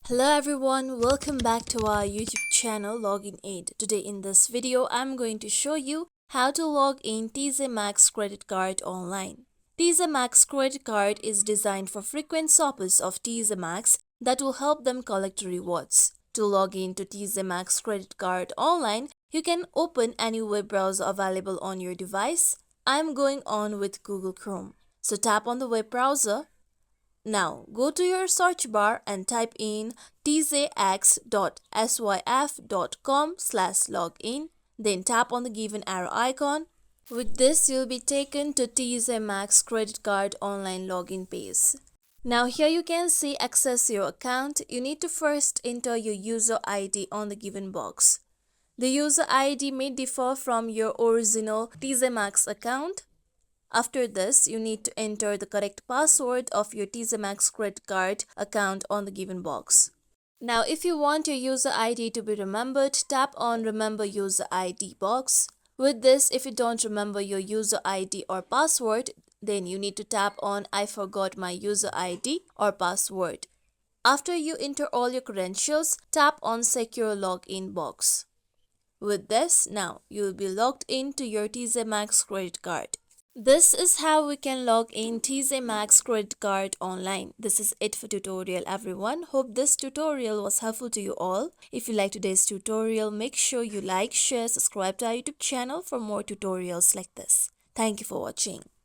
Hello everyone, welcome back to our YouTube channel Login Aid. Today in this video, I'm going to show you how to log in TJ Maxx credit card online. TJ Maxx credit card is designed for frequent shoppers of TJ Maxx that will help them collect rewards. To log in to TJ Maxx credit card online, you can open any web browser available on your device. I'm going on with Google Chrome. So tap on the web browser. Now, go to your search bar and type in tjx.syf.com/login. Then tap on the given arrow icon. With this, you'll be taken to TJ Maxx credit card online login page. Now here you can see access your account. You need to first enter your user ID on the given box. The user ID may differ from your original TJ Maxx account. After this, you need to enter the correct password of your TJ Maxx credit card account on the given box. Now, if you want your user ID to be remembered, tap on Remember User ID box. With this, if you don't remember your user ID or password, then you need to tap on I forgot my user ID or password. After you enter all your credentials, tap on Secure Login box. With this, now you will be logged into your TJ Maxx credit card. This is how we can log in TJ Maxx credit card online. This is it for tutorial everyone. Hope this tutorial was helpful to you all. If you like today's tutorial, make sure you like, share, subscribe to our YouTube channel for more tutorials like this. Thank you for watching.